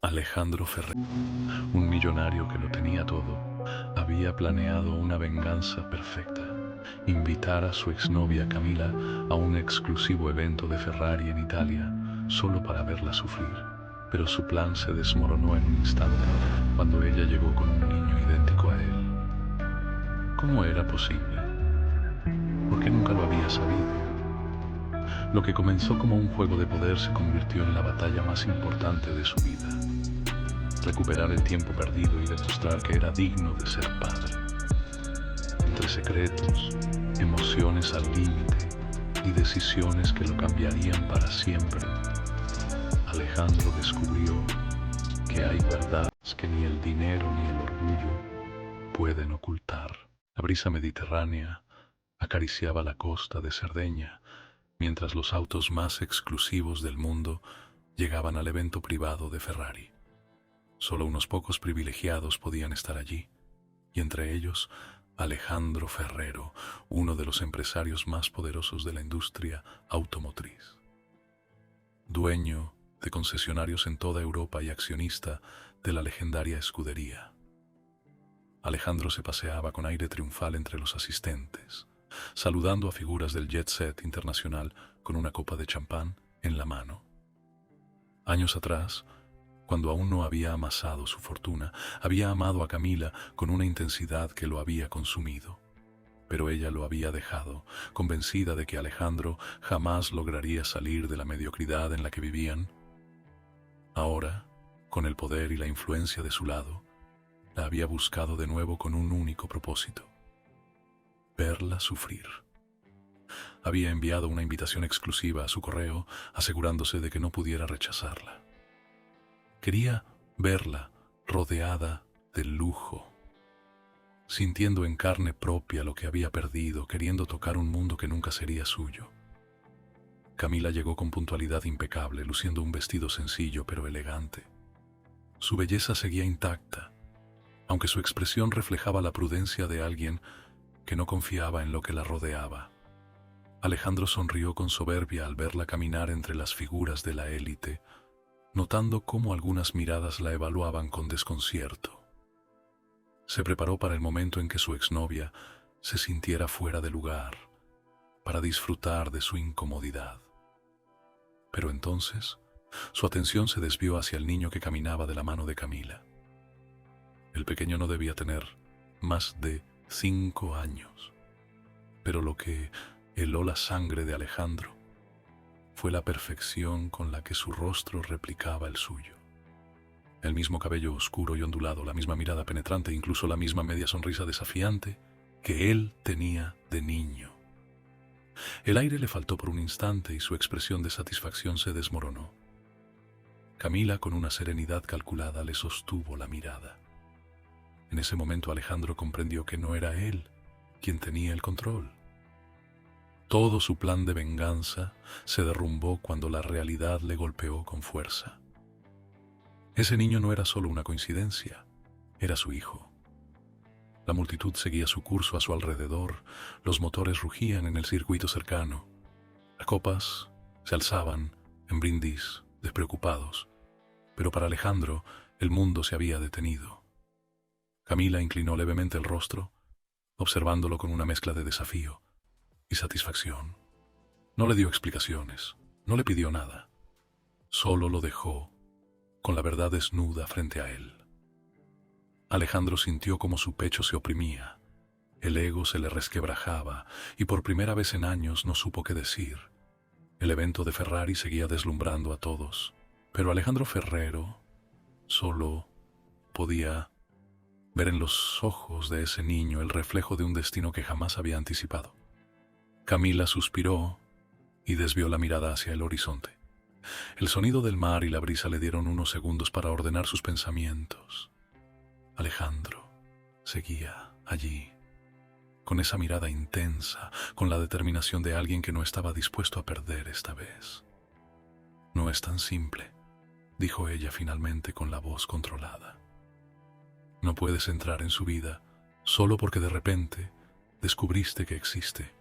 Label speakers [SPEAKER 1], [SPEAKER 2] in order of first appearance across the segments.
[SPEAKER 1] Alejandro Ferrer, un millonario que lo tenía todo, había planeado una venganza perfecta: invitar a su exnovia Camila a un exclusivo evento de Ferrari en Italia, solo para verla sufrir. Pero su plan se desmoronó en un instante, cuando ella llegó con un niño idéntico a él. ¿Cómo era posible? ¿Por qué nunca lo había sabido? Lo que comenzó como un juego de poder se convirtió en la batalla más importante de su vida: recuperar el tiempo perdido y demostrar que era digno de ser padre. Entre secretos, emociones al límite y decisiones que lo cambiarían para siempre, Alejandro descubrió que hay verdades que ni el dinero ni el orgullo pueden ocultar. La brisa mediterránea acariciaba la costa de Cerdeña, mientras los autos más exclusivos del mundo llegaban al evento privado de Ferrari. Solo unos pocos privilegiados podían estar allí, y entre ellos Alejandro Ferrero, uno de los empresarios más poderosos de la industria automotriz. Dueño de concesionarios en toda Europa y accionista de la legendaria escudería. Alejandro se paseaba con aire triunfal entre los asistentes, saludando a figuras del jet set internacional con una copa de champán en la mano. Años atrás, cuando aún no había amasado su fortuna, había amado a Camila con una intensidad que lo había consumido. Pero ella lo había dejado, convencida de que Alejandro jamás lograría salir de la mediocridad en la que vivían. Ahora, con el poder y la influencia de su lado, la había buscado de nuevo con un único propósito: verla sufrir. Había enviado una invitación exclusiva a su correo, asegurándose de que no pudiera rechazarla. Quería verla rodeada del lujo, sintiendo en carne propia lo que había perdido, queriendo tocar un mundo que nunca sería suyo. Camila llegó con puntualidad impecable, luciendo un vestido sencillo pero elegante. Su belleza seguía intacta, aunque su expresión reflejaba la prudencia de alguien que no confiaba en lo que la rodeaba. Alejandro sonrió con soberbia al verla caminar entre las figuras de la élite, notando cómo algunas miradas la evaluaban con desconcierto. Se preparó para el momento en que su exnovia se sintiera fuera de lugar, para disfrutar de su incomodidad. Pero entonces, su atención se desvió hacia el niño que caminaba de la mano de Camila. El pequeño no debía tener más de 5 años, pero lo que heló la sangre de Alejandro fue la perfección con la que su rostro replicaba el suyo. El mismo cabello oscuro y ondulado, la misma mirada penetrante, incluso la misma media sonrisa desafiante que él tenía de niño. El aire le faltó por un instante y su expresión de satisfacción se desmoronó. Camila, con una serenidad calculada, le sostuvo la mirada. En ese momento Alejandro comprendió que no era él quien tenía el control. Todo su plan de venganza se derrumbó cuando la realidad le golpeó con fuerza. Ese niño no era solo una coincidencia, era su hijo. La multitud seguía su curso a su alrededor, los motores rugían en el circuito cercano. Las copas se alzaban en brindis, despreocupados, pero para Alejandro el mundo se había detenido. Camila inclinó levemente el rostro, observándolo con una mezcla de desafío y satisfacción. No le dio explicaciones, no le pidió nada, solo lo dejó con la verdad desnuda frente a él. Alejandro sintió como su pecho se oprimía, el ego se le resquebrajaba y por primera vez en años no supo qué decir. El evento de Ferrari seguía deslumbrando a todos, pero Alejandro Ferrero solo podía ver en los ojos de ese niño el reflejo de un destino que jamás había anticipado. Camila suspiró y desvió la mirada hacia el horizonte. El sonido del mar y la brisa le dieron unos segundos para ordenar sus pensamientos. Alejandro seguía allí, con esa mirada intensa, con la determinación de alguien que no estaba dispuesto a perder esta vez. «No es tan simple», dijo ella finalmente con la voz controlada. «No puedes entrar en su vida solo porque de repente descubriste que existe.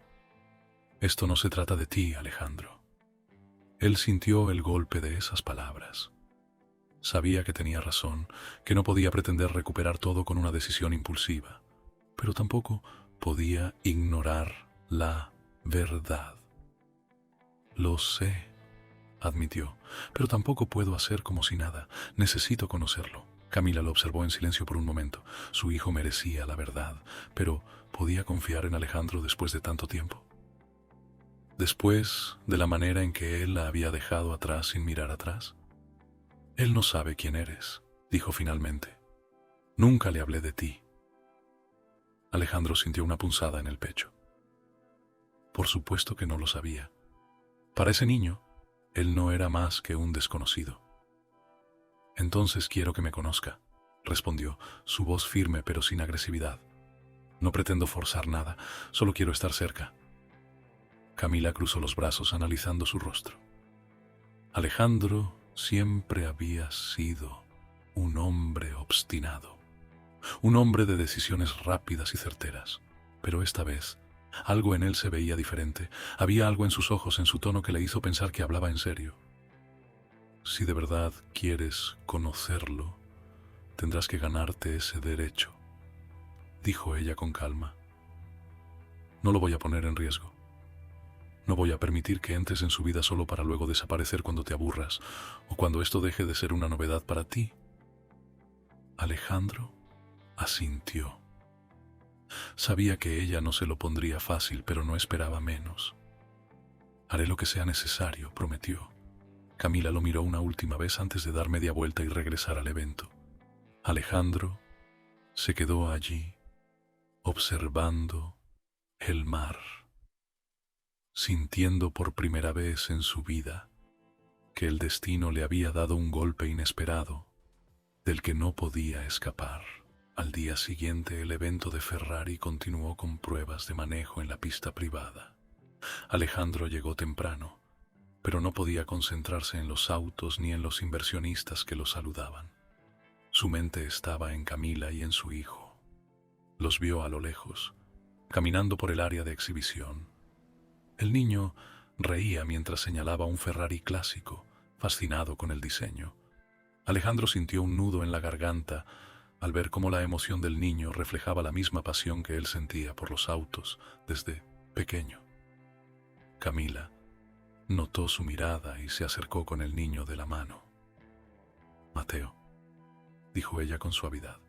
[SPEAKER 1] Esto no se trata de ti, Alejandro». Él sintió el golpe de esas palabras. Sabía que tenía razón, que no podía pretender recuperar todo con una decisión impulsiva, pero tampoco podía ignorar la verdad. Lo sé, admitió, pero tampoco puedo hacer como si nada. Necesito conocerlo. Camila lo observó en silencio por un momento. Su hijo merecía la verdad, pero ¿podía confiar en Alejandro después de tanto tiempo? Después de la manera en que él la había dejado atrás sin mirar atrás. Él no sabe quién eres, dijo finalmente. Nunca le hablé de ti. Alejandro sintió una punzada en el pecho. Por supuesto que no lo sabía. Para ese niño, él no era más que un desconocido. Entonces quiero que me conozca, respondió, su voz firme pero sin agresividad. No pretendo forzar nada, solo quiero estar cerca. Camila cruzó los brazos analizando su rostro. Alejandro siempre había sido un hombre obstinado, un hombre de decisiones rápidas y certeras, pero esta vez algo en él se veía diferente. Había algo en sus ojos, en su tono, que le hizo pensar que hablaba en serio. Si de verdad quieres conocerlo, tendrás que ganarte ese derecho, dijo ella con calma. No lo voy a poner en riesgo. No voy a permitir que entres en su vida solo para luego desaparecer cuando te aburras o cuando esto deje de ser una novedad para ti. Alejandro asintió. Sabía que ella no se lo pondría fácil, pero no esperaba menos. Haré lo que sea necesario, prometió. Camila lo miró una última vez antes de dar media vuelta y regresar al evento. Alejandro se quedó allí, observando el mar, sintiendo por primera vez en su vida que el destino le había dado un golpe inesperado del que no podía escapar. Al día siguiente, el evento de Ferrari continuó con pruebas de manejo en la pista privada. Alejandro llegó temprano, pero no podía concentrarse en los autos ni en los inversionistas que lo saludaban. Su mente estaba en Camila y en su hijo. Los vio a lo lejos, caminando por el área de exhibición. El niño reía mientras señalaba un Ferrari clásico, fascinado con el diseño. Alejandro sintió un nudo en la garganta al ver cómo la emoción del niño reflejaba la misma pasión que él sentía por los autos desde pequeño. Camila notó su mirada y se acercó con el niño de la mano. Mateo, dijo ella con suavidad.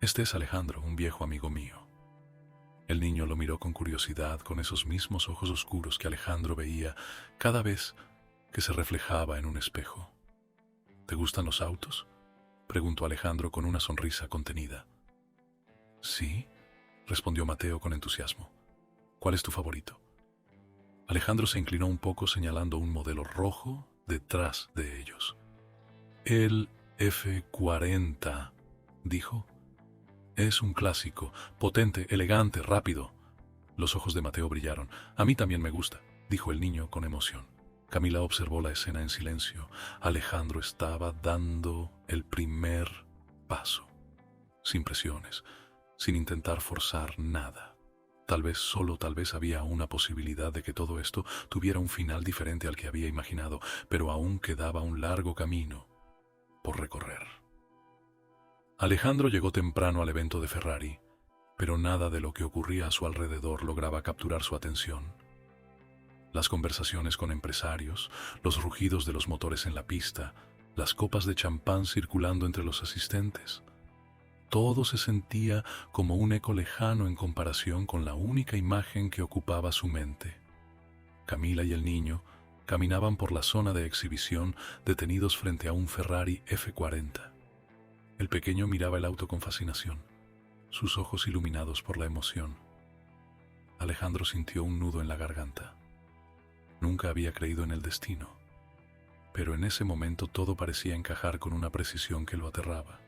[SPEAKER 1] Este es Alejandro, un viejo amigo mío. El niño lo miró con curiosidad, con esos mismos ojos oscuros que Alejandro veía cada vez que se reflejaba en un espejo. ¿Te gustan los autos?, preguntó Alejandro con una sonrisa contenida. Sí, respondió Mateo con entusiasmo. ¿Cuál es tu favorito? Alejandro se inclinó un poco señalando un modelo rojo detrás de ellos. El F40, dijo. Es un clásico, potente, elegante, rápido. Los ojos de Mateo brillaron. A mí también me gusta, dijo el niño con emoción. Camila observó la escena en silencio. Alejandro estaba dando el primer paso, sin presiones, sin intentar forzar nada. Tal vez, solo tal vez, había una posibilidad de que todo esto tuviera un final diferente al que había imaginado, pero aún quedaba un largo camino por recorrer. Alejandro llegó temprano al evento de Ferrari, pero nada de lo que ocurría a su alrededor lograba capturar su atención. Las conversaciones con empresarios, los rugidos de los motores en la pista, las copas de champán circulando entre los asistentes. Todo se sentía como un eco lejano en comparación con la única imagen que ocupaba su mente. Camila y el niño caminaban por la zona de exhibición detenidos frente a un Ferrari F40. El pequeño miraba el auto con fascinación, sus ojos iluminados por la emoción. Alejandro sintió un nudo en la garganta. Nunca había creído en el destino, pero en ese momento todo parecía encajar con una precisión que lo aterraba.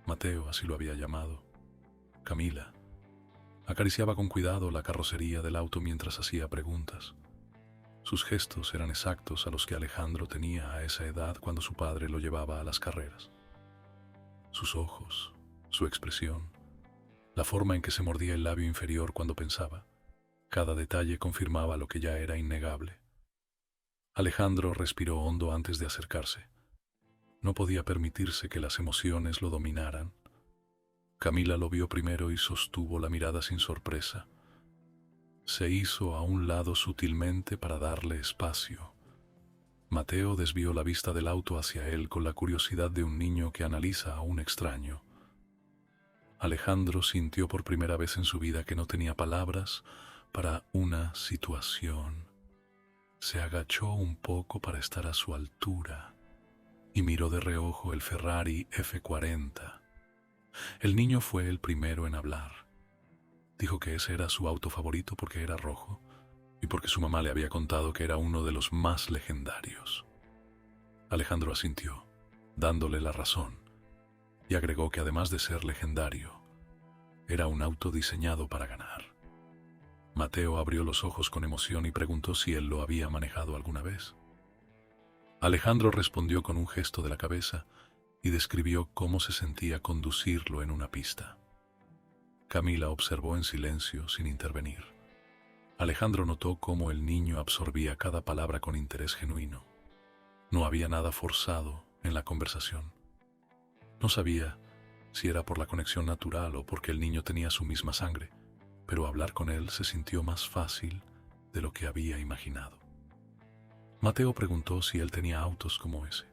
[SPEAKER 1] Mateo, así lo había llamado. Camila acariciaba con cuidado la carrocería del auto mientras hacía preguntas. Sus gestos eran exactos a los que Alejandro tenía a esa edad cuando su padre lo llevaba a las carreras. Sus ojos, su expresión, la forma en que se mordía el labio inferior cuando pensaba. Cada detalle confirmaba lo que ya era innegable. Alejandro respiró hondo antes de acercarse. No podía permitirse que las emociones lo dominaran. Camila lo vio primero y sostuvo la mirada sin sorpresa. Se hizo a un lado sutilmente para darle espacio. Mateo desvió la vista del auto hacia él con la curiosidad de un niño que analiza a un extraño. Alejandro sintió por primera vez en su vida que no tenía palabras para una situación. Se agachó un poco para estar a su altura y miró de reojo el Ferrari F40. El niño fue el primero en hablar. Dijo que ese era su auto favorito porque era rojo y porque su mamá le había contado que era uno de los más legendarios. Alejandro asintió, dándole la razón, y agregó que además de ser legendario, era un auto diseñado para ganar. Mateo abrió los ojos con emoción y preguntó si él lo había manejado alguna vez. Alejandro respondió con un gesto de la cabeza y describió cómo se sentía conducirlo en una pista. Camila observó en silencio sin intervenir. Alejandro notó cómo el niño absorbía cada palabra con interés genuino. No había nada forzado en la conversación. No sabía si era por la conexión natural o porque el niño tenía su misma sangre, pero hablar con él se sintió más fácil de lo que había imaginado. Mateo preguntó si él tenía autos como ese.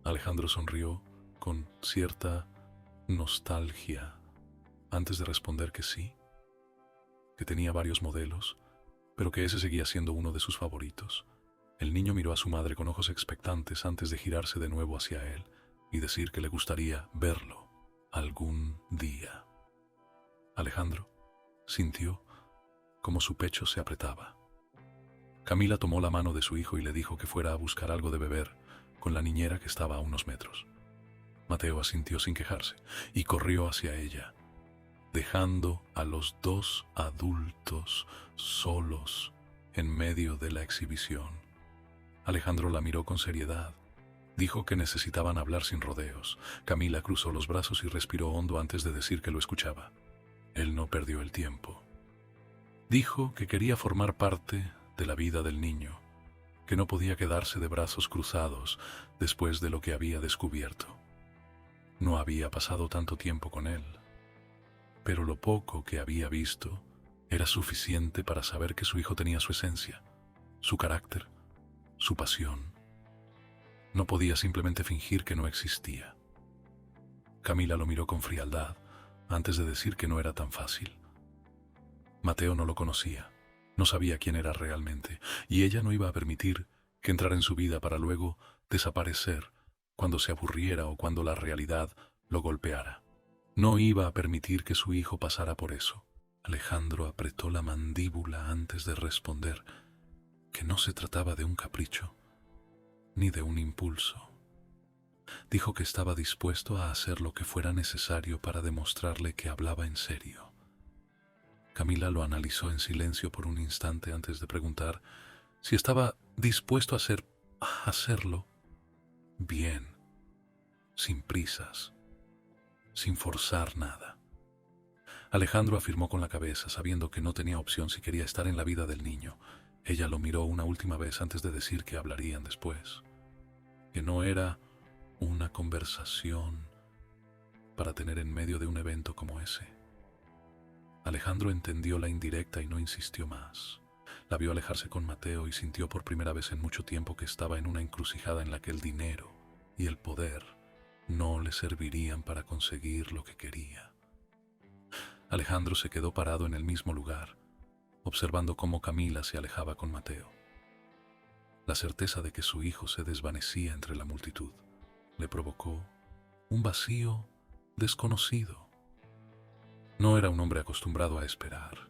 [SPEAKER 1] Alejandro sonrió con cierta nostalgia antes de responder que sí, que tenía varios modelos, pero que ese seguía siendo uno de sus favoritos. El niño miró a su madre con ojos expectantes antes de girarse de nuevo hacia él y decir que le gustaría verlo algún día. Alejandro sintió como su pecho se apretaba. Camila tomó la mano de su hijo y le dijo que fuera a buscar algo de beber con la niñera que estaba a unos metros. Mateo asintió sin quejarse y corrió hacia ella, dejando a los dos adultos solos en medio de la exhibición. Alejandro la miró con seriedad. Dijo que necesitaban hablar sin rodeos. Camila cruzó los brazos y respiró hondo antes de decir que lo escuchaba. Él no perdió el tiempo. Dijo que quería formar parte de la vida del niño, que no podía quedarse de brazos cruzados después de lo que había descubierto. No había pasado tanto tiempo con él, pero lo poco que había visto era suficiente para saber que su hijo tenía su esencia, su carácter, su pasión. No podía simplemente fingir que no existía. Camila lo miró con frialdad antes de decir que no era tan fácil. Mateo no lo conocía, no sabía quién era realmente, y ella no iba a permitir que entrara en su vida para luego desaparecer cuando se aburriera o cuando la realidad lo golpeara. No iba a permitir que su hijo pasara por eso. Alejandro apretó la mandíbula antes de responder que no se trataba de un capricho, ni de un impulso. Dijo que estaba dispuesto a hacer lo que fuera necesario para demostrarle que hablaba en serio. Camila lo analizó en silencio por un instante antes de preguntar si estaba dispuesto a hacerlo bien, sin prisas, sin forzar nada. Alejandro afirmó con la cabeza, sabiendo que no tenía opción si quería estar en la vida del niño. Ella lo miró una última vez antes de decir que hablarían después, que no era una conversación para tener en medio de un evento como ese. Alejandro entendió la indirecta y no insistió más. La vio alejarse con Mateo y sintió por primera vez en mucho tiempo que estaba en una encrucijada en la que el dinero y el poder no le servirían para conseguir lo que quería. Alejandro se quedó parado en el mismo lugar, observando cómo Camila se alejaba con Mateo. La certeza de que su hijo se desvanecía entre la multitud le provocó un vacío desconocido. No era un hombre acostumbrado a esperar,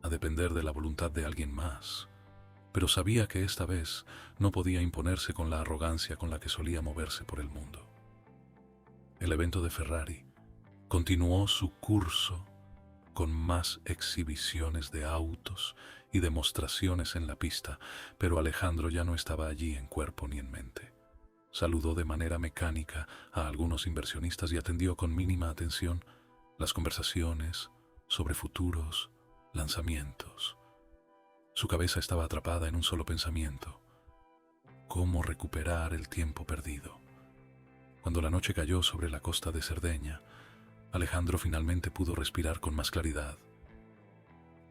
[SPEAKER 1] a depender de la voluntad de alguien más, pero sabía que esta vez no podía imponerse con la arrogancia con la que solía moverse por el mundo. El evento de Ferrari continuó su curso con más exhibiciones de autos y demostraciones en la pista, pero Alejandro ya no estaba allí en cuerpo ni en mente. Saludó de manera mecánica a algunos inversionistas y atendió con mínima atención las conversaciones sobre futuros lanzamientos. Su cabeza estaba atrapada en un solo pensamiento: cómo recuperar el tiempo perdido. Cuando la noche cayó sobre la costa de Cerdeña, Alejandro finalmente pudo respirar con más claridad.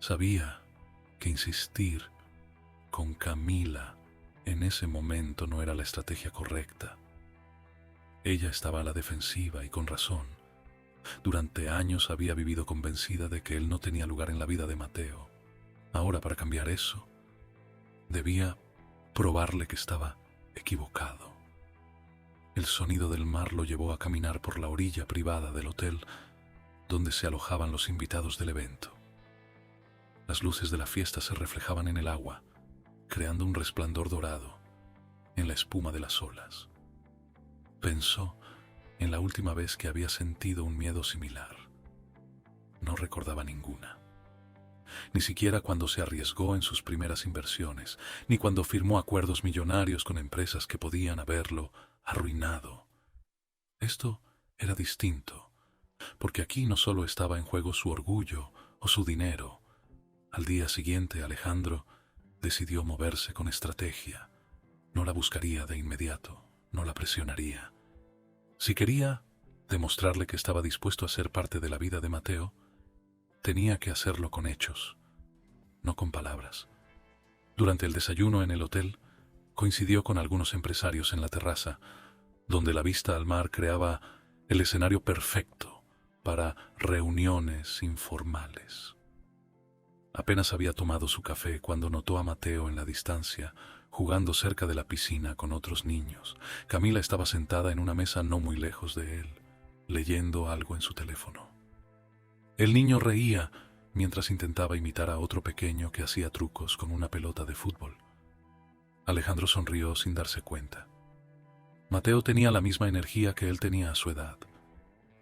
[SPEAKER 1] Sabía que insistir con Camila en ese momento no era la estrategia correcta. Ella estaba a la defensiva y con razón. Durante años había vivido convencida de que él no tenía lugar en la vida de Mateo. Ahora, para cambiar eso, debía probarle que estaba equivocado. El sonido del mar lo llevó a caminar por la orilla privada del hotel donde se alojaban los invitados del evento. Las luces de la fiesta se reflejaban en el agua, creando un resplandor dorado en la espuma de las olas. Pensó en la última vez que había sentido un miedo similar. No recordaba ninguna. Ni siquiera cuando se arriesgó en sus primeras inversiones, ni cuando firmó acuerdos millonarios con empresas que podían haberlo arruinado. Esto era distinto, porque aquí no solo estaba en juego su orgullo o su dinero. Al día siguiente, Alejandro decidió moverse con estrategia. No la buscaría de inmediato, no la presionaría. Si quería demostrarle que estaba dispuesto a ser parte de la vida de Mateo, tenía que hacerlo con hechos, no con palabras. Durante el desayuno en el hotel, coincidió con algunos empresarios en la terraza, donde la vista al mar creaba el escenario perfecto para reuniones informales. Apenas había tomado su café cuando notó a Mateo en la distancia, jugando cerca de la piscina con otros niños. Camila estaba sentada en una mesa no muy lejos de él, leyendo algo en su teléfono. El niño reía mientras intentaba imitar a otro pequeño que hacía trucos con una pelota de fútbol. Alejandro sonrió sin darse cuenta. Mateo tenía la misma energía que él tenía a su edad.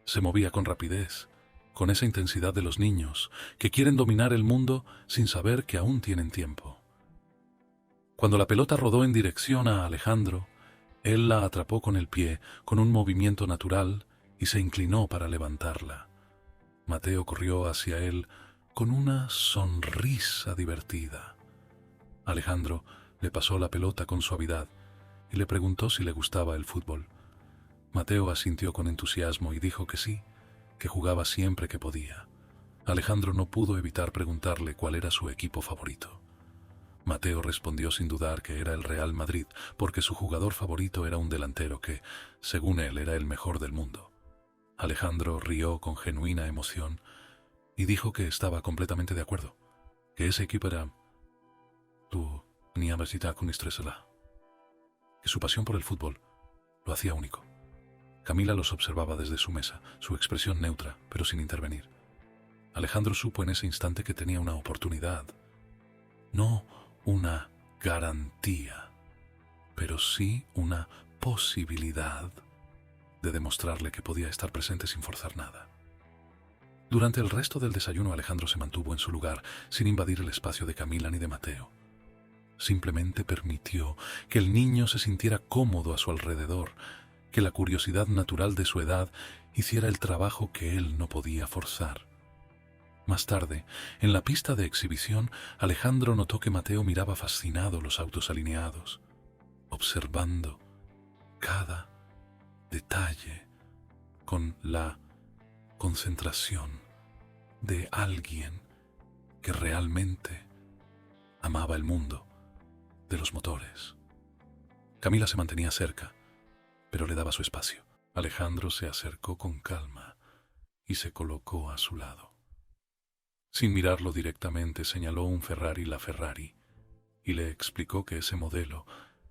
[SPEAKER 1] Se movía con rapidez, con esa intensidad de los niños que quieren dominar el mundo sin saber que aún tienen tiempo. Cuando la pelota rodó en dirección a Alejandro, él la atrapó con el pie, con un movimiento natural, y se inclinó para levantarla. Mateo corrió hacia él con una sonrisa divertida. Alejandro le pasó la pelota con suavidad y le preguntó si le gustaba el fútbol. Mateo asintió con entusiasmo y dijo que sí, que jugaba siempre que podía. Alejandro no pudo evitar preguntarle cuál era su equipo favorito. Mateo respondió sin dudar que era el Real Madrid, porque su jugador favorito era un delantero que, según él, era el mejor del mundo. Alejandro rió con genuina emoción y dijo que estaba completamente de acuerdo, que ese equipo era que su pasión por el fútbol lo hacía único. Camila los observaba desde su mesa, su expresión neutra, pero sin intervenir. Alejandro supo en ese instante que tenía una oportunidad, no una garantía, pero sí una posibilidad de demostrarle que podía estar presente sin forzar nada. Durante el resto del desayuno, Alejandro se mantuvo en su lugar, sin invadir el espacio de Camila ni de Mateo. Simplemente permitió que el niño se sintiera cómodo a su alrededor, que la curiosidad natural de su edad hiciera el trabajo que él no podía forzar. Más tarde, en la pista de exhibición, Alejandro notó que Mateo miraba fascinado los autos alineados, observando cada detalle con la concentración de alguien que realmente amaba el mundo de los motores. Camila se mantenía cerca, pero le daba su espacio. Alejandro se acercó con calma y se colocó a su lado. Sin mirarlo directamente, señaló un Ferrari LaFerrari y le explicó que ese modelo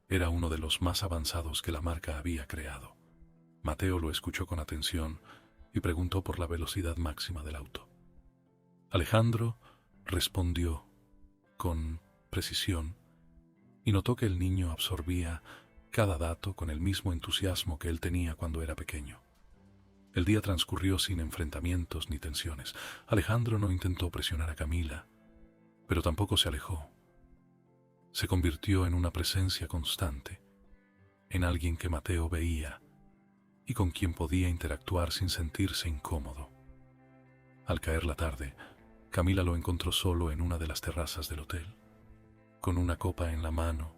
[SPEAKER 1] era uno de los más avanzados que la marca había creado. Mateo lo escuchó con atención y preguntó por la velocidad máxima del auto. Alejandro respondió con precisión y notó que el niño absorbía cada dato con el mismo entusiasmo que él tenía cuando era pequeño. El día transcurrió sin enfrentamientos ni tensiones. Alejandro no intentó presionar a Camila, pero tampoco se alejó. Se convirtió en una presencia constante, en alguien que Mateo veía y con quien podía interactuar sin sentirse incómodo. Al caer la tarde, Camila lo encontró solo en una de las terrazas del hotel, con una copa en la mano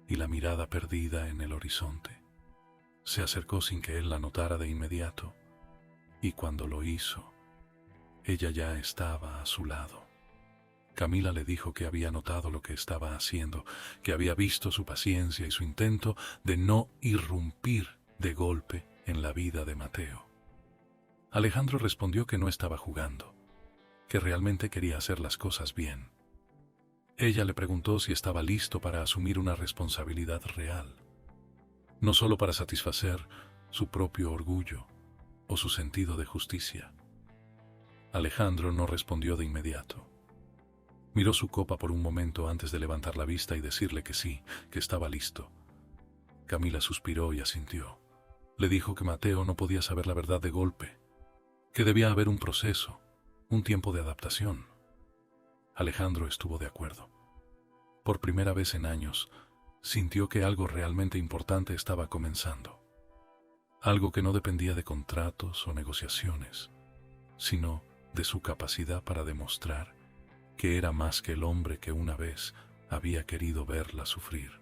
[SPEAKER 1] y la mirada perdida en el horizonte. Se acercó sin que él la notara de inmediato, y cuando lo hizo, ella ya estaba a su lado. Camila le dijo que había notado lo que estaba haciendo, que había visto su paciencia y su intento de no irrumpir de golpe en la vida de Mateo. Alejandro respondió que no estaba jugando, que realmente quería hacer las cosas bien. Ella le preguntó si estaba listo para asumir una responsabilidad real, no solo para satisfacer su propio orgullo o su sentido de justicia. Alejandro no respondió de inmediato. Miró su copa por un momento antes de levantar la vista y decirle que sí, que estaba listo. Camila suspiró y asintió. Le dijo que Mateo no podía saber la verdad de golpe, que debía haber un proceso, un tiempo de adaptación. Alejandro estuvo de acuerdo. Por primera vez en años, sintió que algo realmente importante estaba comenzando. Algo que no dependía de contratos o negociaciones, sino de su capacidad para demostrar que era más que el hombre que una vez había querido verla sufrir.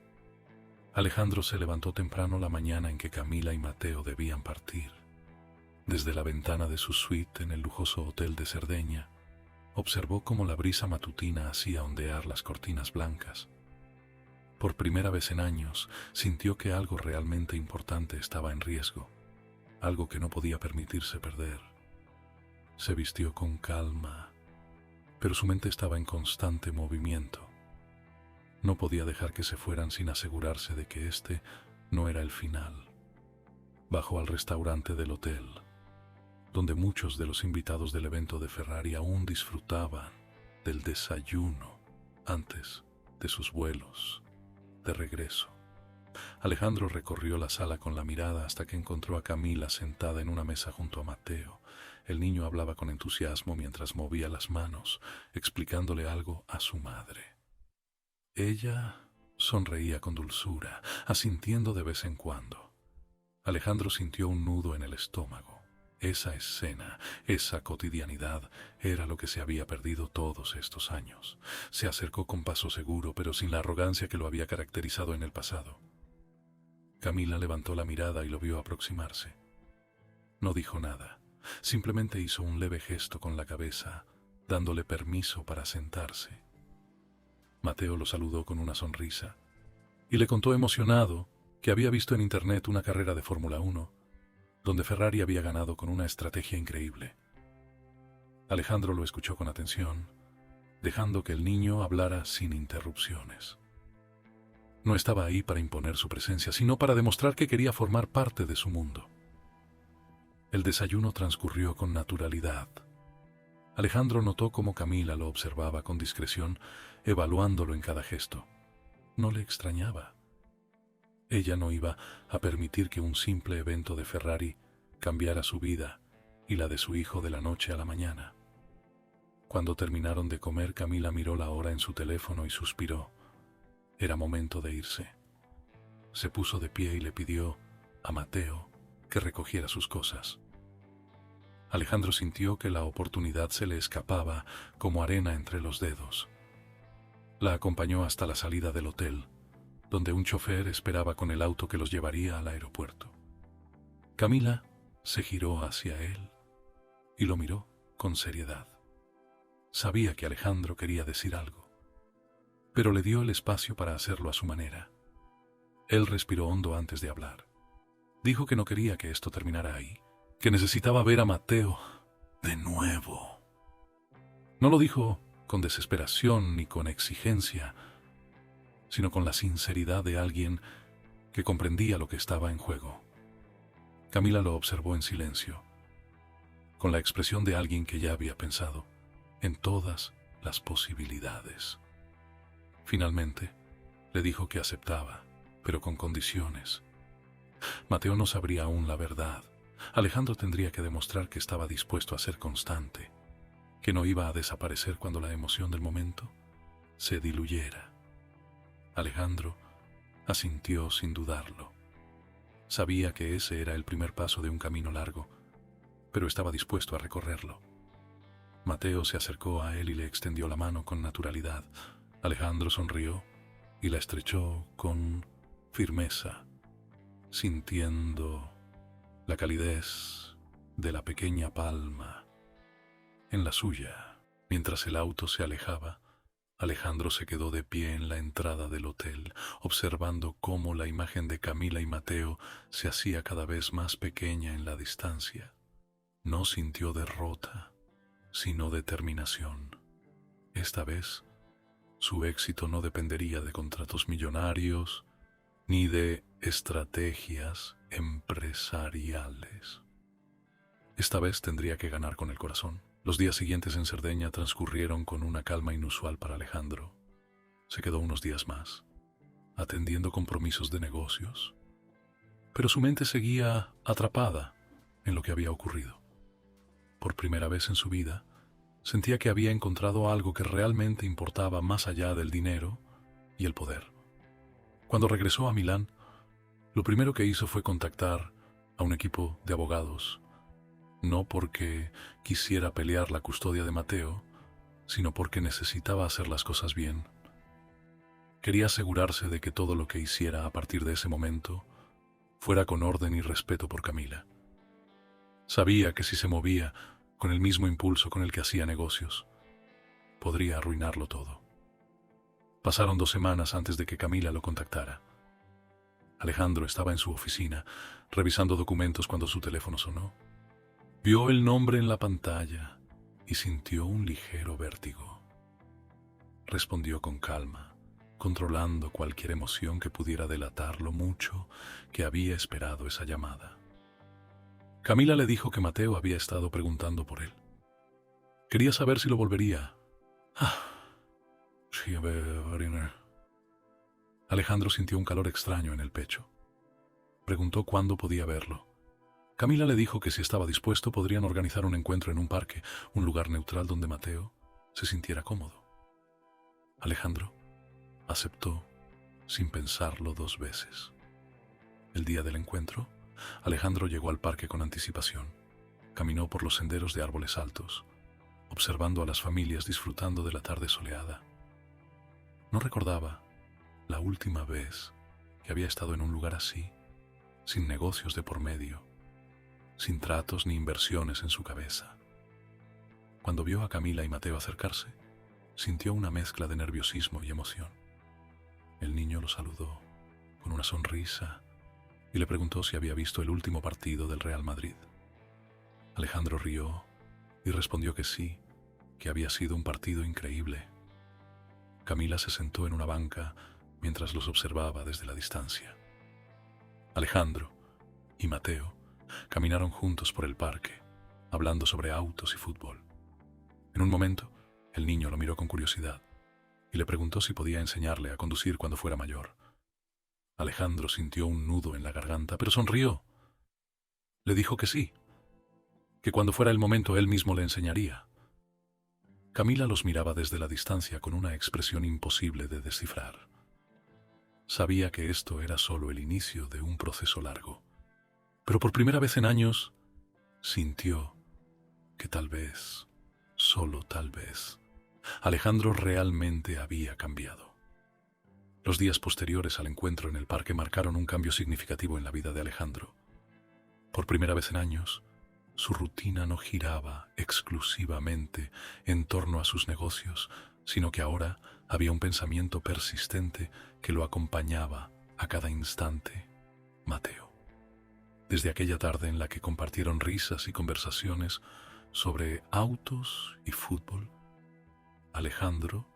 [SPEAKER 1] Alejandro se levantó temprano la mañana en que Camila y Mateo debían partir. Desde la ventana de su suite en el lujoso hotel de Cerdeña, observó cómo la brisa matutina hacía ondear las cortinas blancas. Por primera vez en años, sintió que algo realmente importante estaba en riesgo, algo que no podía permitirse perder. Se vistió con calma, pero su mente estaba en constante movimiento. No podía dejar que se fueran sin asegurarse de que este no era el final. Bajó al restaurante del hotel, donde muchos de los invitados del evento de Ferrari aún disfrutaban del desayuno antes de sus vuelos de regreso. Alejandro recorrió la sala con la mirada hasta que encontró a Camila sentada en una mesa junto a Mateo. El niño hablaba con entusiasmo mientras movía las manos, explicándole algo a su madre. Ella sonreía con dulzura, asintiendo de vez en cuando. Alejandro sintió un nudo en el estómago. Esa escena, esa cotidianidad, era lo que se había perdido todos estos años. Se acercó con paso seguro, pero sin la arrogancia que lo había caracterizado en el pasado. Camila levantó la mirada y lo vio aproximarse. No dijo nada, simplemente hizo un leve gesto con la cabeza, dándole permiso para sentarse. Mateo lo saludó con una sonrisa y le contó emocionado que había visto en internet una carrera de Fórmula 1 donde Ferrari había ganado con una estrategia increíble. Alejandro lo escuchó con atención, dejando que el niño hablara sin interrupciones. No estaba ahí para imponer su presencia, sino para demostrar que quería formar parte de su mundo. El desayuno transcurrió con naturalidad. Alejandro notó cómo Camila lo observaba con discreción, evaluándolo en cada gesto. No le extrañaba. Ella no iba a permitir que un simple evento de Ferrari cambiara su vida y la de su hijo de la noche a la mañana. Cuando terminaron de comer, Camila miró la hora en su teléfono y suspiró. Era momento de irse. Se puso de pie y le pidió a Mateo que recogiera sus cosas. Alejandro sintió que la oportunidad se le escapaba como arena entre los dedos. La acompañó hasta la salida del hotel, donde un chofer esperaba con el auto que los llevaría al aeropuerto. Camila se giró hacia él y lo miró con seriedad. Sabía que Alejandro quería decir algo, pero le dio el espacio para hacerlo a su manera. Él respiró hondo antes de hablar. Dijo que no quería que esto terminara ahí, que necesitaba ver a Mateo de nuevo. No lo dijo con desesperación ni con exigencia, sino con la sinceridad de alguien que comprendía lo que estaba en juego. Camila lo observó en silencio, con la expresión de alguien que ya había pensado en todas las posibilidades. Finalmente, le dijo que aceptaba, pero con condiciones. Mateo no sabría aún la verdad. Alejandro tendría que demostrar que estaba dispuesto a ser constante, que no iba a desaparecer cuando la emoción del momento se diluyera. Alejandro asintió sin dudarlo. Sabía que ese era el primer paso de un camino largo, pero estaba dispuesto a recorrerlo. Mateo se acercó a él y le extendió la mano con naturalidad. Alejandro sonrió y la estrechó con firmeza. sintiendo la calidez de la pequeña palma en la suya. Mientras el auto se alejaba, Alejandro se quedó de pie en la entrada del hotel, observando cómo la imagen de Camila y Mateo se hacía cada vez más pequeña en la distancia. No sintió derrota, sino determinación. Esta vez, su éxito no dependería de contratos millonarios ni de estrategias empresariales. Esta vez tendría que ganar con el corazón. Los días siguientes en Cerdeña transcurrieron con una calma inusual para Alejandro. Se quedó unos días más, atendiendo compromisos de negocios, pero su mente seguía atrapada en lo que había ocurrido. Por primera vez en su vida, sentía que había encontrado algo que realmente importaba más allá del dinero y el poder. Cuando regresó a Milán, lo primero que hizo fue contactar a un equipo de abogados, no porque quisiera pelear la custodia de Mateo, sino porque necesitaba hacer las cosas bien. Quería asegurarse de que todo lo que hiciera a partir de ese momento fuera con orden y respeto por Camila. Sabía que si se movía con el mismo impulso con el que hacía negocios, podría arruinarlo todo. Pasaron 2 semanas antes de que Camila lo contactara. Alejandro estaba en su oficina, revisando documentos cuando su teléfono sonó. Vio el nombre en la pantalla y sintió un ligero vértigo. Respondió con calma, controlando cualquier emoción que pudiera delatar lo mucho que había esperado esa llamada. Camila le dijo que Mateo había estado preguntando por él. Quería saber si lo volvería. Alejandro sintió un calor extraño en el pecho. Preguntó cuándo podía verlo. Camila le dijo que si estaba dispuesto podrían organizar un encuentro en un parque, un lugar neutral donde Mateo se sintiera cómodo. Alejandro aceptó sin pensarlo 2 veces. El día del encuentro, Alejandro llegó al parque con anticipación. Caminó por los senderos de árboles altos, observando a las familias disfrutando de la tarde soleada. No recordaba la última vez que había estado en un lugar así, sin negocios de por medio, sin tratos ni inversiones en su cabeza. Cuando vio a Camila y Mateo acercarse, sintió una mezcla de nerviosismo y emoción. El niño lo saludó con una sonrisa y le preguntó si había visto el último partido del Real Madrid. Alejandro rió y respondió que sí, que había sido un partido increíble. Camila se sentó en una banca mientras los observaba desde la distancia. Alejandro y Mateo caminaron juntos por el parque, hablando sobre autos y fútbol. En un momento, el niño lo miró con curiosidad y le preguntó si podía enseñarle a conducir cuando fuera mayor. Alejandro sintió un nudo en la garganta, pero sonrió. Le dijo que sí, que cuando fuera el momento él mismo le enseñaría. Camila los miraba desde la distancia con una expresión imposible de descifrar. Sabía que esto era solo el inicio de un proceso largo, pero por primera vez en años sintió que tal vez, solo tal vez, Alejandro realmente había cambiado. Los días posteriores al encuentro en el parque marcaron un cambio significativo en la vida de Alejandro. Por primera vez en años, su rutina no giraba exclusivamente en torno a sus negocios, sino que ahora había un pensamiento persistente que lo acompañaba a cada instante: Mateo. Desde aquella tarde en la que compartieron risas y conversaciones sobre autos y fútbol, Alejandro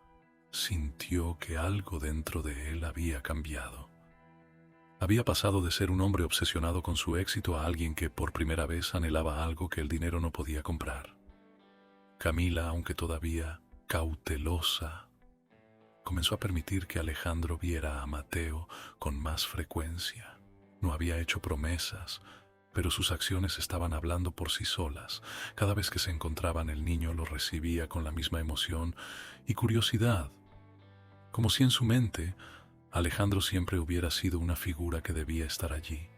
[SPEAKER 1] sintió que algo dentro de él había cambiado. Había pasado de ser un hombre obsesionado con su éxito a alguien que por primera vez anhelaba algo que el dinero no podía comprar. Camila, aunque todavía cautelosa, comenzó a permitir que Alejandro viera a Mateo con más frecuencia. No había hecho promesas, pero sus acciones estaban hablando por sí solas. Cada vez que se encontraban, el niño lo recibía con la misma emoción y curiosidad, como si en su mente Alejandro siempre hubiera sido una figura que debía estar allí.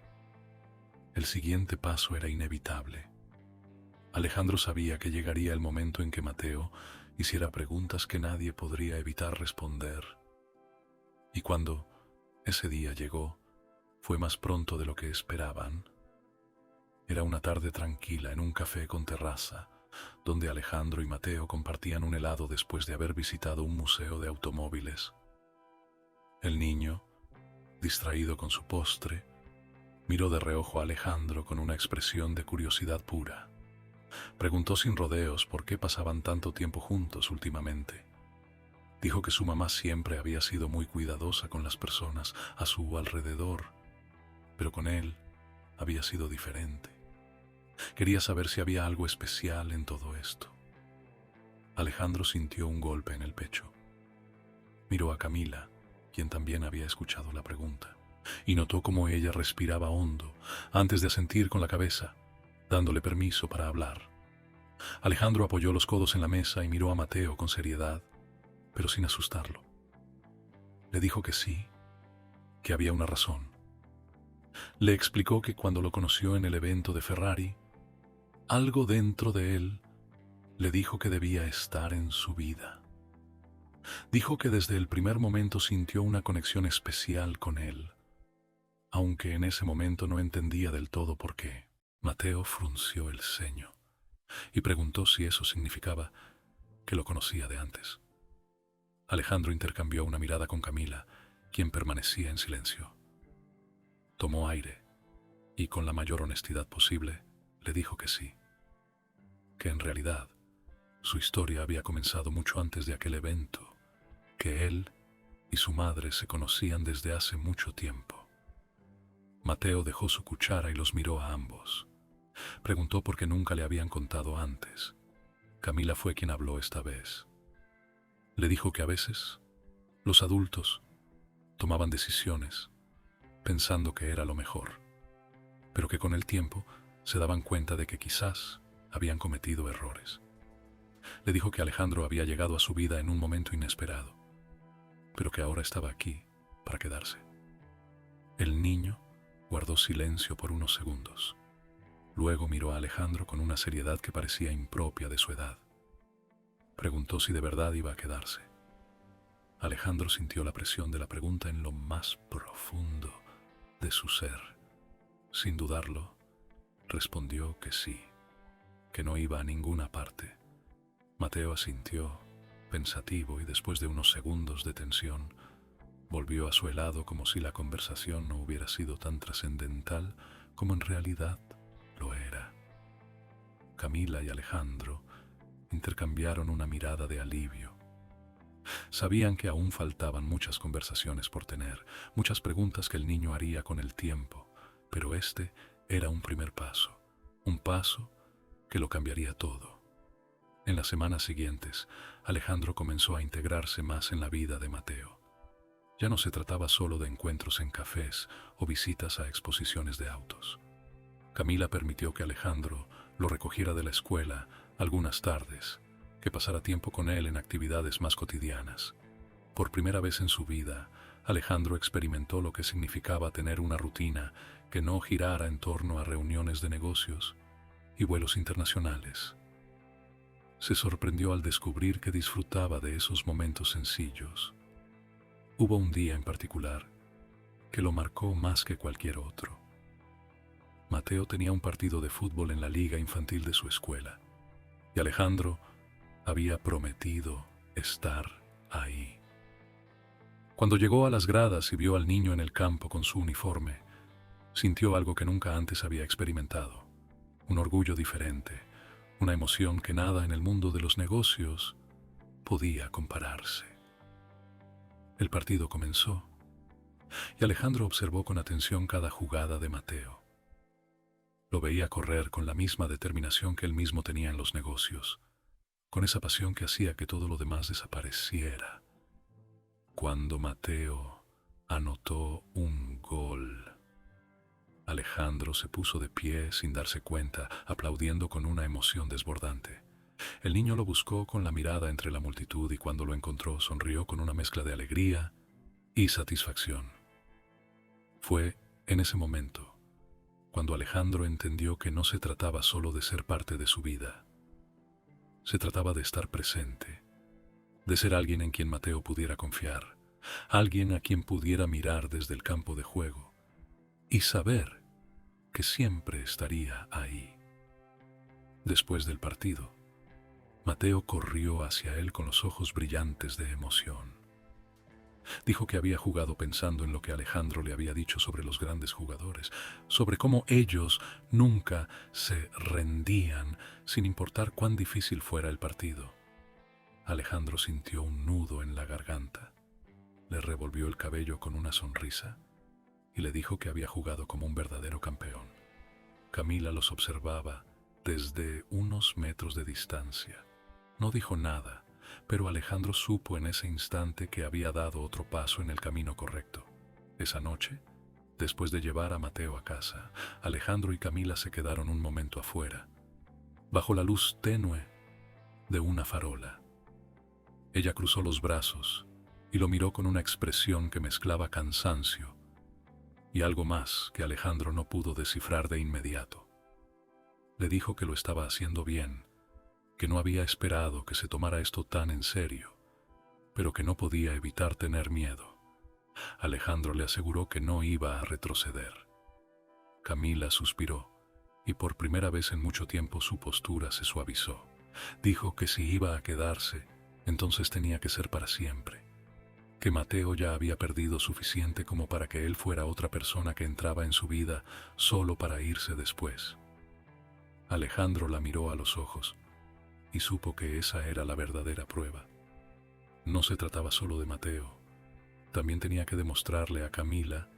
[SPEAKER 1] El siguiente paso era inevitable. Alejandro sabía que llegaría el momento en que Mateo hiciera preguntas que nadie podría evitar responder. Y cuando ese día llegó, fue más pronto de lo que esperaban. Era una tarde tranquila en un café con terraza, donde Alejandro y Mateo compartían un helado después de haber visitado un museo de automóviles. El niño, distraído con su postre, miró de reojo a Alejandro con una expresión de curiosidad pura. Preguntó sin rodeos por qué pasaban tanto tiempo juntos últimamente. Dijo que su mamá siempre había sido muy cuidadosa con las personas a su alrededor, pero con él había sido diferente. Quería saber si había algo especial en todo esto. Alejandro sintió un golpe en el pecho. Miró a Camila, quien también había escuchado la pregunta, y notó cómo ella respiraba hondo antes de asentir con la cabeza, dándole permiso para hablar. Alejandro apoyó los codos en la mesa y miró a Mateo con seriedad, pero sin asustarlo. Le dijo que sí, que había una razón. Le explicó que cuando lo conoció en el evento de Ferrari, algo dentro de él le dijo que debía estar en su vida. Dijo que desde el primer momento sintió una conexión especial con él, aunque en ese momento no entendía del todo por qué. Mateo frunció el ceño y preguntó si eso significaba que lo conocía de antes. Alejandro intercambió una mirada con Camila, quien permanecía en silencio. Tomó aire y, con la mayor honestidad posible, le dijo que sí, que en realidad su historia había comenzado mucho antes de aquel evento, que él y su madre se conocían desde hace mucho tiempo. Mateo dejó su cuchara y los miró a ambos. Preguntó por qué nunca le habían contado antes. Camila fue quien habló esta vez. Le dijo que a veces los adultos tomaban decisiones pensando que era lo mejor, pero que con el tiempo se daban cuenta de que quizás habían cometido errores. Le dijo que Alejandro había llegado a su vida en un momento inesperado, pero que ahora estaba aquí para quedarse. El niño guardó silencio por unos segundos. Luego miró a Alejandro con una seriedad que parecía impropia de su edad. Preguntó si de verdad iba a quedarse. Alejandro sintió la presión de la pregunta en lo más profundo de su ser. Sin dudarlo, respondió que sí, que no iba a ninguna parte. Mateo asintió, pensativo, y después de unos segundos de tensión, volvió a su helado como si la conversación no hubiera sido tan trascendental como en realidad lo era. Camila y Alejandro intercambiaron una mirada de alivio. Sabían que aún faltaban muchas conversaciones por tener, muchas preguntas que el niño haría con el tiempo, pero este era un primer paso, un paso que lo cambiaría todo. En las semanas siguientes, Alejandro comenzó a integrarse más en la vida de Mateo. Ya no se trataba solo de encuentros en cafés o visitas a exposiciones de autos. Camila permitió que Alejandro lo recogiera de la escuela algunas tardes, que pasara tiempo con él en actividades más cotidianas. Por primera vez en su vida, Alejandro experimentó lo que significaba tener una rutina que no girara en torno a reuniones de negocios y vuelos internacionales. Se sorprendió al descubrir que disfrutaba de esos momentos sencillos. Hubo un día en particular que lo marcó más que cualquier otro. Mateo tenía un partido de fútbol en la liga infantil de su escuela, y Alejandro había prometido estar ahí. Cuando llegó a las gradas y vio al niño en el campo con su uniforme, sintió algo que nunca antes había experimentado, un orgullo diferente, una emoción que nada en el mundo de los negocios podía compararse. El partido comenzó, y Alejandro observó con atención cada jugada de Mateo. Lo veía correr con la misma determinación que él mismo tenía en los negocios, con esa pasión que hacía que todo lo demás desapareciera. Cuando Mateo anotó un gol, Alejandro se puso de pie sin darse cuenta, aplaudiendo con una emoción desbordante. El niño lo buscó con la mirada entre la multitud y cuando lo encontró sonrió con una mezcla de alegría y satisfacción. Fue en ese momento cuando Alejandro entendió que no se trataba solo de ser parte de su vida. Se trataba de estar presente, de ser alguien en quien Mateo pudiera confiar, alguien a quien pudiera mirar desde el campo de juego, y saber que siempre estaría ahí. Después del partido, Mateo corrió hacia él con los ojos brillantes de emoción. Dijo que había jugado pensando en lo que Alejandro le había dicho sobre los grandes jugadores, sobre cómo ellos nunca se rendían sin importar cuán difícil fuera el partido. Alejandro sintió un nudo en la garganta, le revolvió el cabello con una sonrisa y le dijo que había jugado como un verdadero campeón. Camila los observaba desde unos metros de distancia. No dijo nada, pero Alejandro supo en ese instante que había dado otro paso en el camino correcto. Esa noche, después de llevar a Mateo a casa, Alejandro y Camila se quedaron un momento afuera, bajo la luz tenue de una farola. Ella cruzó los brazos y lo miró con una expresión que mezclaba cansancio y algo más que Alejandro no pudo descifrar de inmediato. Le dijo que lo estaba haciendo bien, que no había esperado que se tomara esto tan en serio, pero que no podía evitar tener miedo. Alejandro le aseguró que no iba a retroceder. Camila suspiró, y por primera vez en mucho tiempo su postura se suavizó. Dijo que si iba a quedarse, entonces tenía que ser para siempre, que Mateo ya había perdido suficiente como para que él fuera otra persona que entraba en su vida solo para irse después. Alejandro la miró a los ojos y supo que esa era la verdadera prueba. No se trataba solo de Mateo, también tenía que demostrarle a Camila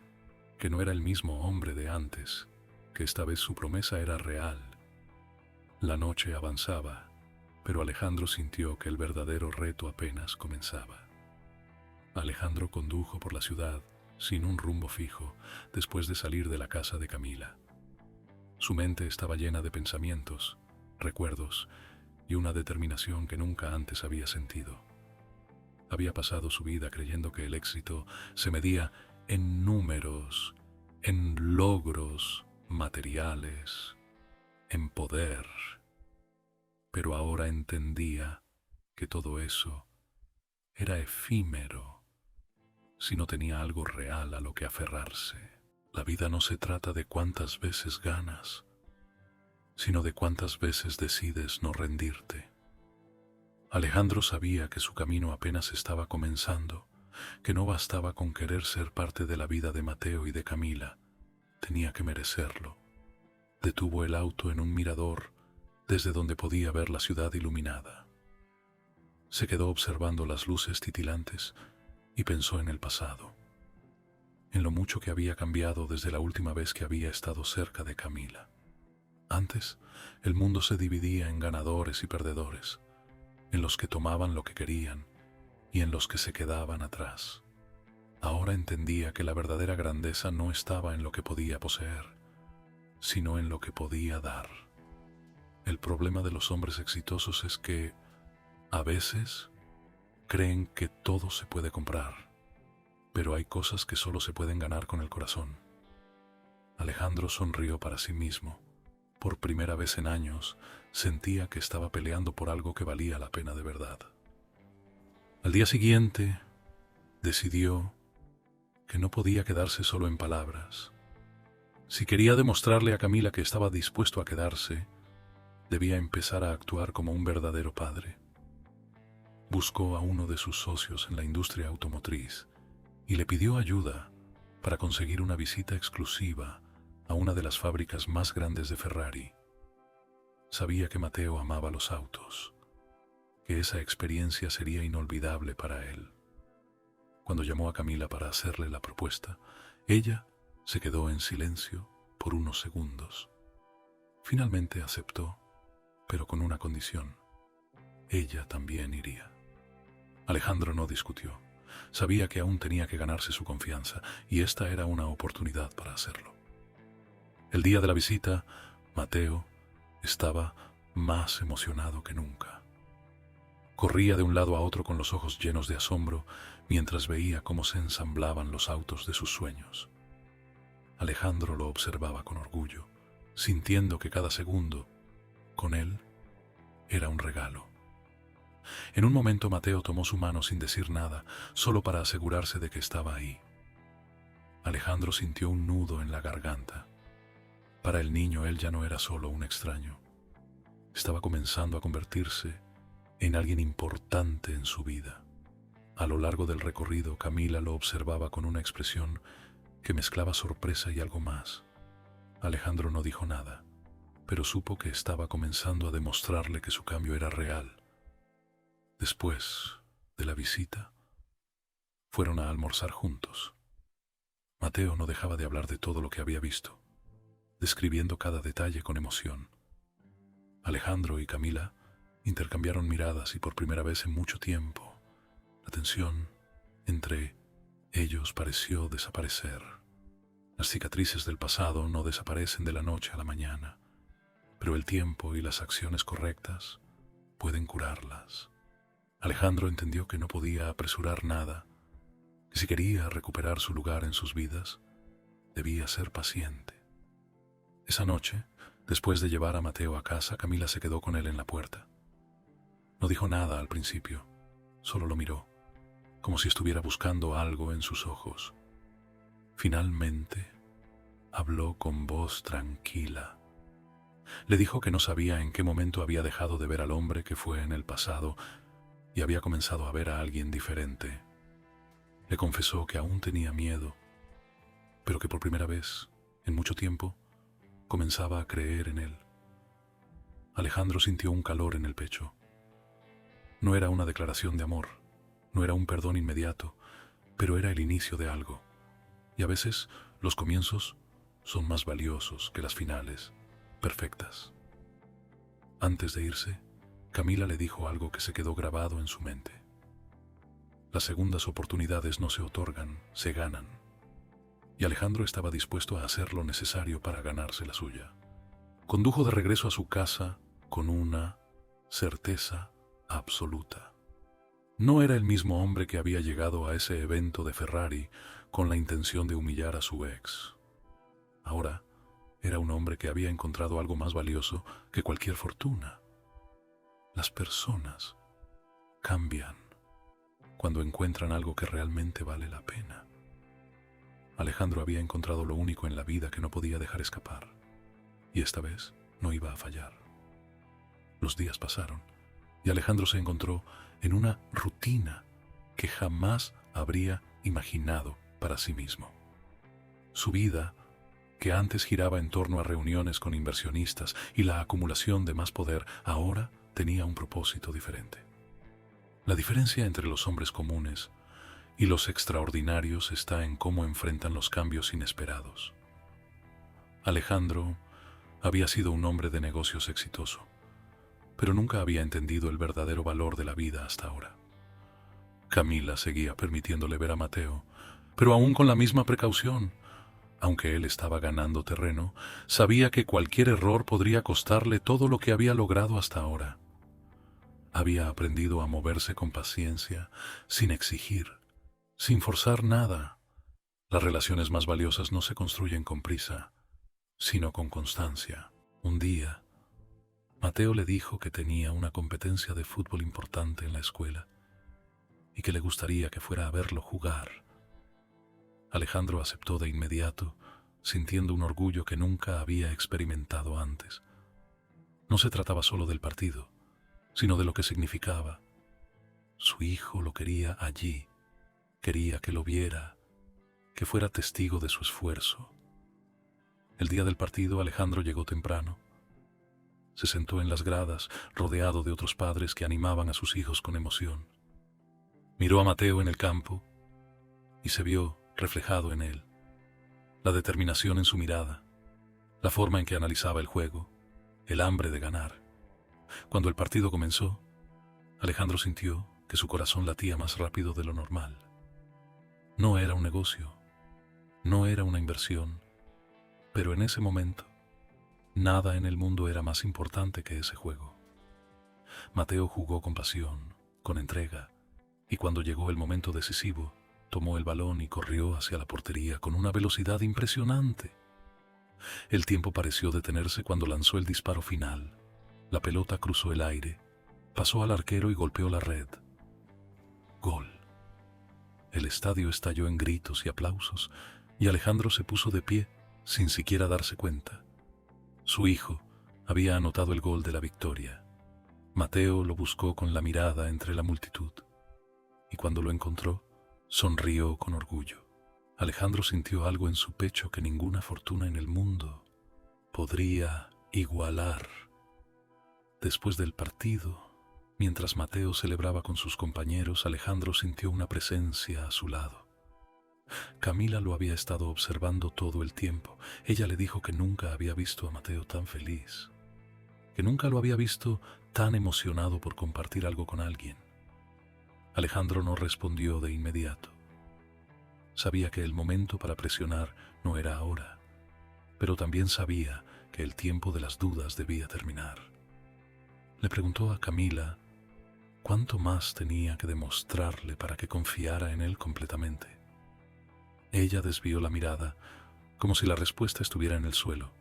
[SPEAKER 1] que no era el mismo hombre de antes, que esta vez su promesa era real. La noche avanzaba, pero Alejandro sintió que el verdadero reto apenas comenzaba. Alejandro condujo por la ciudad sin un rumbo fijo después de salir de la casa de Camila. Su mente estaba llena de pensamientos, recuerdos y una determinación que nunca antes había sentido. Había pasado su vida creyendo que el éxito se medía en números, en logros materiales, en poder. Pero ahora entendía que todo eso era efímero si no tenía algo real a lo que aferrarse. La vida no se trata de cuántas veces ganas, sino de cuántas veces decides no rendirte. Alejandro sabía que su camino apenas estaba comenzando, que no bastaba con querer ser parte de la vida de Mateo y de Camila, tenía que merecerlo. Detuvo el auto en un mirador desde donde podía ver la ciudad iluminada. Se quedó observando las luces titilantes y pensó en el pasado, en lo mucho que había cambiado desde la última vez que había estado cerca de Camila. Antes, el mundo se dividía en ganadores y perdedores, en los que tomaban lo que querían y en los que se quedaban atrás. Ahora entendía que la verdadera grandeza no estaba en lo que podía poseer, sino en lo que podía dar. El problema de los hombres exitosos es que, a veces, creen que todo se puede comprar, pero hay cosas que solo se pueden ganar con el corazón. Alejandro sonrió para sí mismo. Por primera vez en años, sentía que estaba peleando por algo que valía la pena de verdad. Al día siguiente, decidió que no podía quedarse solo en palabras. Si quería demostrarle a Camila que estaba dispuesto a quedarse, debía empezar a actuar como un verdadero padre. Buscó a uno de sus socios en la industria automotriz y le pidió ayuda para conseguir una visita exclusiva a una de las fábricas más grandes de Ferrari. Sabía que Mateo amaba los autos, que esa experiencia sería inolvidable para él. Cuando llamó a Camila para hacerle la propuesta, ella se quedó en silencio por unos segundos. Finalmente aceptó, pero con una condición: ella también iría. Alejandro no discutió. Sabía que aún tenía que ganarse su confianza, y esta era una oportunidad para hacerlo. El día de la visita, Mateo estaba más emocionado que nunca. Corría de un lado a otro con los ojos llenos de asombro mientras veía cómo se ensamblaban los autos de sus sueños. Alejandro lo observaba con orgullo, sintiendo que cada segundo, con él, era un regalo. En un momento Mateo tomó su mano sin decir nada, solo para asegurarse de que estaba ahí. Alejandro sintió un nudo en la garganta. Para el niño él ya no era solo un extraño. Estaba comenzando a convertirse en alguien importante en su vida. A lo largo del recorrido, Camila lo observaba con una expresión que mezclaba sorpresa y algo más. Alejandro no dijo nada, pero supo que estaba comenzando a demostrarle que su cambio era real. Después de la visita, fueron a almorzar juntos. Mateo no dejaba de hablar de todo lo que había visto, describiendo cada detalle con emoción. Alejandro y Camila intercambiaron miradas y por primera vez en mucho tiempo, la tensión entre ellos pareció desaparecer. Las cicatrices del pasado no desaparecen de la noche a la mañana, pero el tiempo y las acciones correctas pueden curarlas. Alejandro entendió que no podía apresurar nada, que si quería recuperar su lugar en sus vidas, debía ser paciente. Esa noche, después de llevar a Mateo a casa, Camila se quedó con él en la puerta. No dijo nada al principio, solo lo miró, como si estuviera buscando algo en sus ojos. Finalmente, habló con voz tranquila. Le dijo que no sabía en qué momento había dejado de ver al hombre que fue en el pasado y había comenzado a ver a alguien diferente. Le confesó que aún tenía miedo, pero que por primera vez, en mucho tiempo, comenzaba a creer en él. Alejandro sintió un calor en el pecho. No era una declaración de amor, no era un perdón inmediato, pero era el inicio de algo. Y a veces los comienzos son más valiosos que las finales, perfectas. Antes de irse, Camila le dijo algo que se quedó grabado en su mente. Las segundas oportunidades no se otorgan, se ganan. Y Alejandro estaba dispuesto a hacer lo necesario para ganarse la suya. Condujo de regreso a su casa con una certeza absoluta. No era el mismo hombre que había llegado a ese evento de Ferrari con la intención de humillar a su ex. Ahora era un hombre que había encontrado algo más valioso que cualquier fortuna. Las personas cambian cuando encuentran algo que realmente vale la pena. Alejandro había encontrado lo único en la vida que no podía dejar escapar, y esta vez no iba a fallar. Los días pasaron, y Alejandro se encontró en una rutina que jamás habría imaginado para sí mismo. Su vida, que antes giraba en torno a reuniones con inversionistas y la acumulación de más poder, ahora tenía un propósito diferente. La diferencia entre los hombres comunes y los extraordinarios está en cómo enfrentan los cambios inesperados. Alejandro había sido un hombre de negocios exitoso, pero nunca había entendido el verdadero valor de la vida hasta ahora. Camila seguía permitiéndole ver a Mateo, pero aún con la misma precaución. Aunque él estaba ganando terreno, sabía que cualquier error podría costarle todo lo que había logrado hasta ahora. Había aprendido a moverse con paciencia, sin exigir, sin forzar nada. Las relaciones más valiosas no se construyen con prisa, sino con constancia. Un día, Mateo le dijo que tenía una competencia de fútbol importante en la escuela y que le gustaría que fuera a verlo jugar. Alejandro aceptó de inmediato, sintiendo un orgullo que nunca había experimentado antes. No se trataba solo del partido, sino de lo que significaba. Su hijo lo quería allí, quería que lo viera, que fuera testigo de su esfuerzo. El día del partido, Alejandro llegó temprano. Se sentó en las gradas, rodeado de otros padres que animaban a sus hijos con emoción. Miró a Mateo en el campo y se vio reflejado en él. La determinación en su mirada, la forma en que analizaba el juego, el hambre de ganar. Cuando el partido comenzó, Alejandro sintió que su corazón latía más rápido de lo normal. No era un negocio, no era una inversión, pero en ese momento, nada en el mundo era más importante que ese juego. Mateo jugó con pasión, con entrega, y cuando llegó el momento decisivo, tomó el balón y corrió hacia la portería con una velocidad impresionante. El tiempo pareció detenerse cuando lanzó el disparo final. La pelota cruzó el aire, pasó al arquero y golpeó la red. Gol. El estadio estalló en gritos y aplausos, y Alejandro se puso de pie sin siquiera darse cuenta. Su hijo había anotado el gol de la victoria. Mateo lo buscó con la mirada entre la multitud, y cuando lo encontró, sonrió con orgullo. Alejandro sintió algo en su pecho que ninguna fortuna en el mundo podría igualar. Después del partido, mientras Mateo celebraba con sus compañeros, Alejandro sintió una presencia a su lado. Camila lo había estado observando todo el tiempo. Ella le dijo que nunca había visto a Mateo tan feliz, que nunca lo había visto tan emocionado por compartir algo con alguien. Alejandro no respondió de inmediato. Sabía que el momento para presionar no era ahora, pero también sabía que el tiempo de las dudas debía terminar. Le preguntó a Camila cuánto más tenía que demostrarle para que confiara en él completamente. Ella desvió la mirada, como si la respuesta estuviera en el suelo.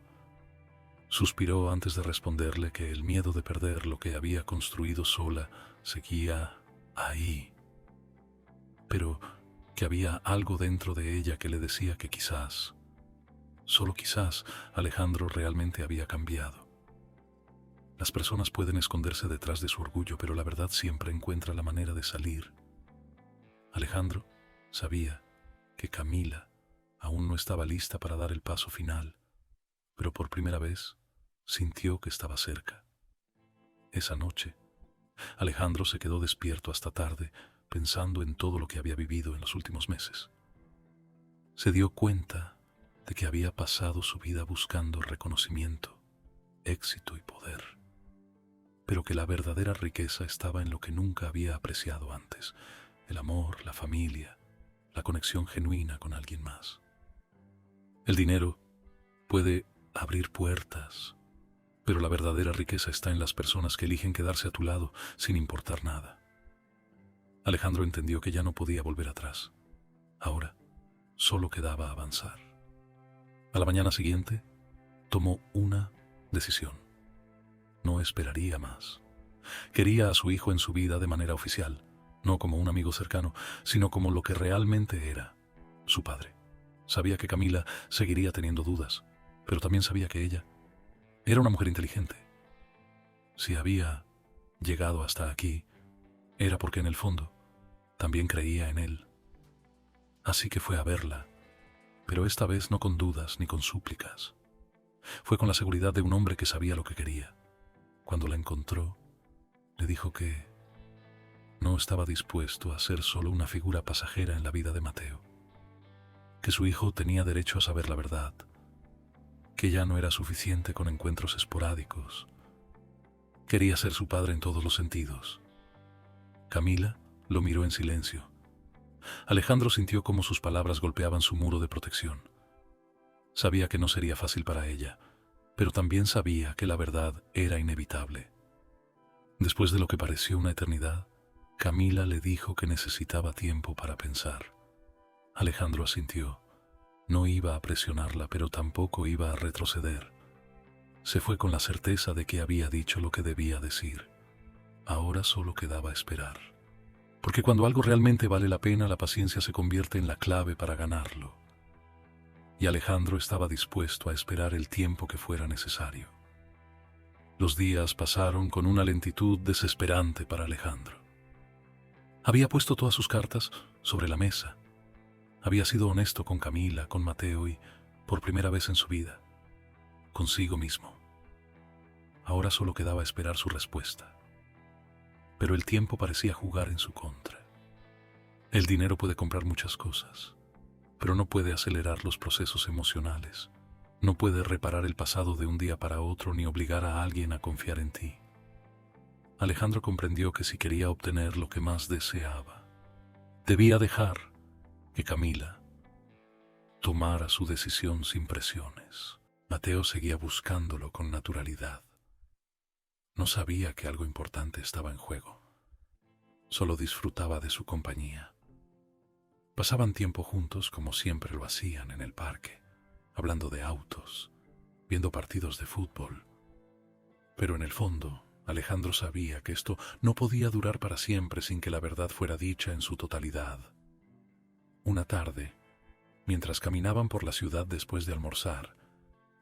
[SPEAKER 1] Suspiró antes de responderle que el miedo de perder lo que había construido sola seguía ahí, pero que había algo dentro de ella que le decía que quizás, solo quizás, Alejandro realmente había cambiado. Las personas pueden esconderse detrás de su orgullo, pero la verdad siempre encuentra la manera de salir. Alejandro sabía que Camila aún no estaba lista para dar el paso final, pero por primera vez sintió que estaba cerca. Esa noche, Alejandro se quedó despierto hasta tarde, pensando en todo lo que había vivido en los últimos meses. Se dio cuenta de que había pasado su vida buscando reconocimiento, éxito y poder, pero que la verdadera riqueza estaba en lo que nunca había apreciado antes: el amor, la familia, la conexión genuina con alguien más. El dinero puede abrir puertas, pero la verdadera riqueza está en las personas que eligen quedarse a tu lado sin importar nada. Alejandro entendió que ya no podía volver atrás. Ahora solo quedaba avanzar. A la mañana siguiente, tomó una decisión. No esperaría más. Quería a su hijo en su vida de manera oficial, no como un amigo cercano, sino como lo que realmente era: su padre. Sabía que Camila seguiría teniendo dudas, pero también sabía que ella era una mujer inteligente. Si había llegado hasta aquí, era porque en el fondo también creía en él. Así que fue a verla, pero esta vez no con dudas ni con súplicas. Fue con la seguridad de un hombre que sabía lo que quería. Cuando la encontró, le dijo que no estaba dispuesto a ser solo una figura pasajera en la vida de Mateo, que su hijo tenía derecho a saber la verdad, que ya no era suficiente con encuentros esporádicos. Quería ser su padre en todos los sentidos. Camila lo miró en silencio. Alejandro sintió cómo sus palabras golpeaban su muro de protección. Sabía que no sería fácil para ella, pero también sabía que la verdad era inevitable. Después de lo que pareció una eternidad, Camila le dijo que necesitaba tiempo para pensar. Alejandro asintió. No iba a presionarla, pero tampoco iba a retroceder. Se fue con la certeza de que había dicho lo que debía decir. Ahora solo quedaba esperar. Porque cuando algo realmente vale la pena, la paciencia se convierte en la clave para ganarlo. Y Alejandro estaba dispuesto a esperar el tiempo que fuera necesario. Los días pasaron con una lentitud desesperante para Alejandro. Había puesto todas sus cartas sobre la mesa. Había sido honesto con Camila, con Mateo y, por primera vez en su vida, consigo mismo. Ahora solo quedaba esperar su respuesta. Pero el tiempo parecía jugar en su contra. El dinero puede comprar muchas cosas, pero no puede acelerar los procesos emocionales. No puede reparar el pasado de un día para otro ni obligar a alguien a confiar en ti. Alejandro comprendió que si quería obtener lo que más deseaba, debía dejar que Camila tomara su decisión sin presiones. Mateo seguía buscándolo con naturalidad. No sabía que algo importante estaba en juego. Solo disfrutaba de su compañía. Pasaban tiempo juntos como siempre lo hacían en el parque, hablando de autos, viendo partidos de fútbol. Pero en el fondo, Alejandro sabía que esto no podía durar para siempre sin que la verdad fuera dicha en su totalidad. Una tarde,
[SPEAKER 2] Mientras caminaban por la ciudad después de almorzar,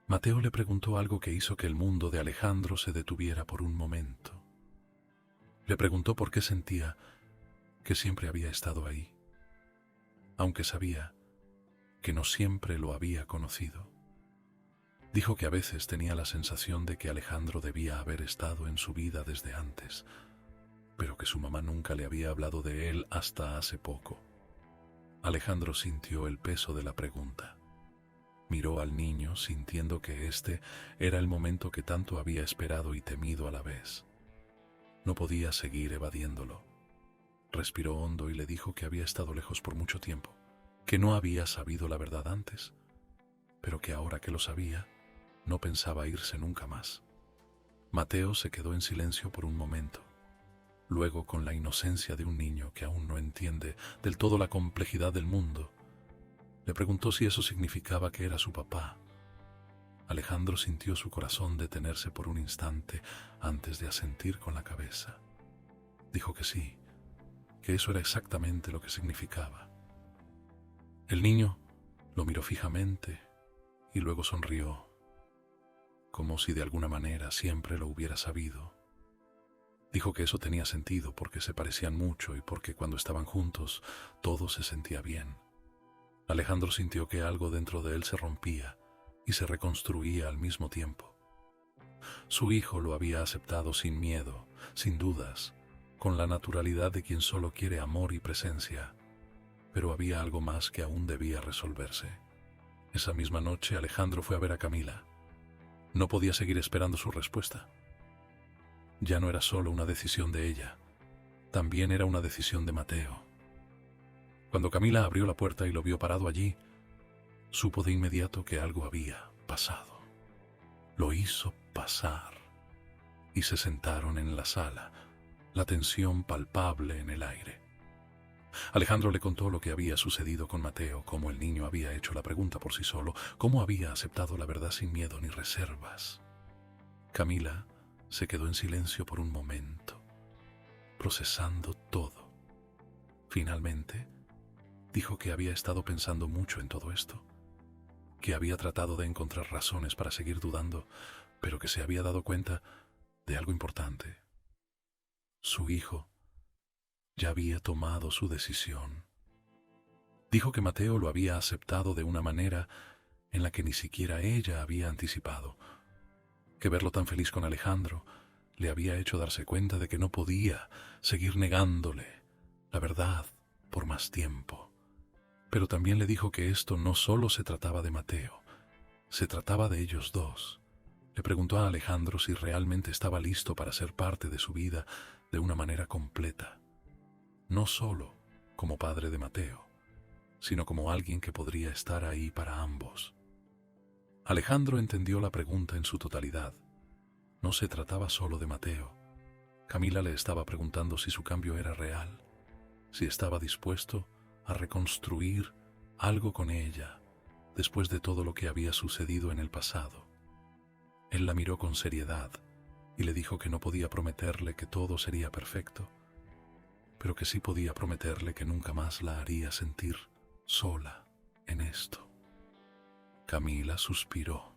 [SPEAKER 2] Mateo le preguntó algo que hizo que el mundo de Alejandro se detuviera por un momento. Le preguntó por qué sentía que siempre había estado ahí, aunque sabía que no siempre lo había conocido. Dijo que a veces tenía la sensación de que Alejandro debía haber estado en su vida desde antes, pero que su mamá nunca le había hablado de él hasta hace poco. Alejandro sintió el peso de la pregunta. Miró al niño sintiendo que este era el momento que tanto había esperado y temido a la vez. No podía seguir evadiéndolo. Respiró hondo y le dijo que había estado lejos por mucho tiempo, que no había sabido la verdad antes, pero que ahora que lo sabía, no pensaba irse nunca más. Mateo se quedó en silencio por un momento. Luego, con la inocencia de un niño que aún no entiende del todo la complejidad del mundo, le preguntó si eso significaba que era su papá. Alejandro sintió su corazón detenerse por un instante antes de asentir con la cabeza. Dijo que sí, que eso era exactamente lo que significaba. El niño lo miró fijamente y luego sonrió, como si de alguna manera siempre lo hubiera sabido. Dijo que eso tenía sentido porque se parecían mucho y porque cuando estaban juntos todo se sentía bien. Alejandro sintió que algo dentro de él se rompía y se reconstruía al mismo tiempo. Su hijo lo había aceptado sin miedo, sin dudas, con la naturalidad de quien solo quiere amor y presencia, pero había algo más que aún debía resolverse. Esa misma noche Alejandro fue a ver a Camila. No podía seguir esperando su respuesta. Ya no era solo una decisión de ella, también era una decisión de Mateo. Cuando Camila abrió la puerta y lo vio parado allí, supo de inmediato que algo había pasado. Lo hizo pasar y se sentaron en la sala, la tensión palpable en el aire. Alejandro le contó lo que había sucedido con Mateo, cómo el niño había hecho la pregunta por sí solo, cómo había aceptado la verdad sin miedo ni reservas. Camila se quedó en silencio por un momento, procesando todo. Finalmente, dijo que había estado pensando mucho en todo esto, que había tratado de encontrar razones para seguir dudando, pero que se había dado cuenta de algo importante. Su hijo ya había tomado su decisión. Dijo que Mateo lo había aceptado de una manera en la que ni siquiera ella había anticipado, que verlo tan feliz con Alejandro le había hecho darse cuenta de que no podía seguir negándole la verdad por más tiempo. Pero también le dijo que esto no solo se trataba de Mateo, se trataba de ellos dos. Le preguntó a Alejandro si realmente estaba listo para ser parte de su vida de una manera completa, no solo como padre de Mateo, sino como alguien que podría estar ahí para ambos. Alejandro entendió la pregunta en su totalidad. No se trataba solo de Mateo. Camila le estaba preguntando si su cambio era real, si estaba dispuesto a reconstruir algo con ella después de todo lo que había sucedido en el pasado. Él la miró con seriedad y le dijo que no podía prometerle que todo sería perfecto, pero que sí podía prometerle que nunca más la haría sentir sola en esto. Camila suspiró,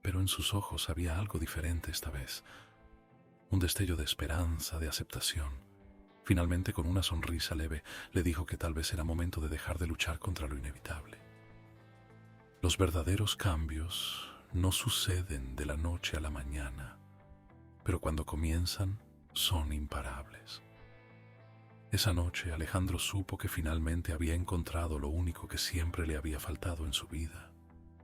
[SPEAKER 2] pero en sus ojos había algo diferente esta vez, un destello de esperanza, de aceptación. Finalmente, con una sonrisa leve, le dijo que tal vez era momento de dejar de luchar contra lo inevitable. Los verdaderos cambios no suceden de la noche a la mañana, pero cuando comienzan, son imparables. Esa noche, Alejandro supo que finalmente había encontrado lo único que siempre le había faltado en su vida.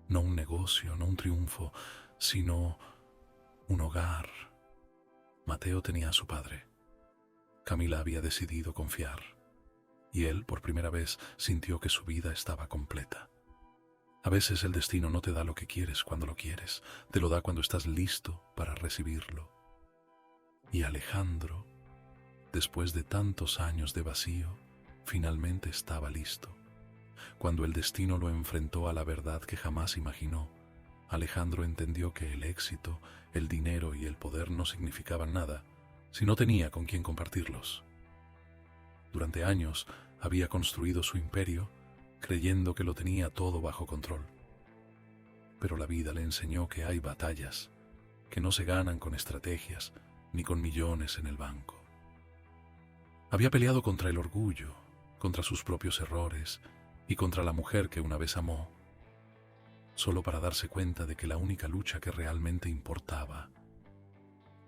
[SPEAKER 2] No un negocio, no un triunfo, sino un hogar. Mateo tenía a su padre. Camila había decidido confiar, y él, por primera vez, sintió que su vida estaba completa. A veces el destino no te da lo que quieres cuando lo quieres, te lo da cuando estás listo para recibirlo. Y Alejandro, después de tantos años de vacío, finalmente estaba listo. Cuando el destino lo enfrentó a la verdad que jamás imaginó, Alejandro entendió que el éxito, el dinero y el poder no significaban nada si no tenía con quién compartirlos. Durante años había construido su imperio creyendo que lo tenía todo bajo control. Pero la vida le enseñó que hay batallas que no se ganan con estrategias ni con millones en el banco. Había peleado contra el orgullo, contra sus propios errores y contra la mujer que una vez amó, solo para darse cuenta de que la única lucha que realmente importaba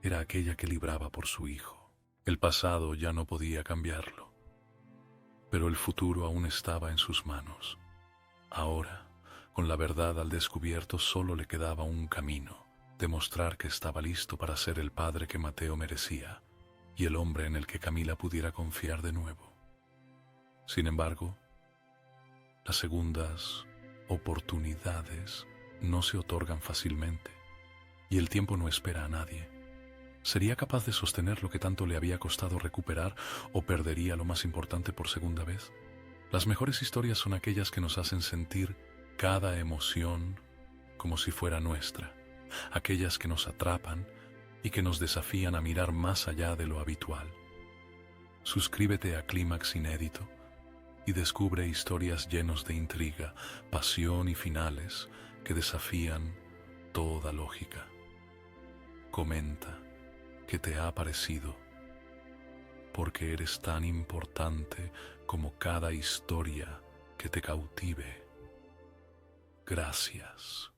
[SPEAKER 2] era aquella que libraba por su hijo. El pasado ya no podía cambiarlo, pero el futuro aún estaba en sus manos. Ahora, con la verdad al descubierto, solo le quedaba un camino: demostrar que estaba listo para ser el padre que Mateo merecía y el hombre en el que Camila pudiera confiar de nuevo. Sin embargo, las segundas oportunidades no se otorgan fácilmente y el tiempo no espera a nadie. ¿Sería capaz de sostener lo que tanto le había costado recuperar o perdería lo más importante por segunda vez? Las mejores historias son aquellas que nos hacen sentir cada emoción como si fuera nuestra, aquellas que nos atrapan y que nos desafían a mirar más allá de lo habitual. Suscríbete a Clímax Inédito y descubre historias llenas de intriga, pasión y finales que desafían toda lógica. Comenta qué te ha parecido, porque eres tan importante como cada historia que te cautive. Gracias.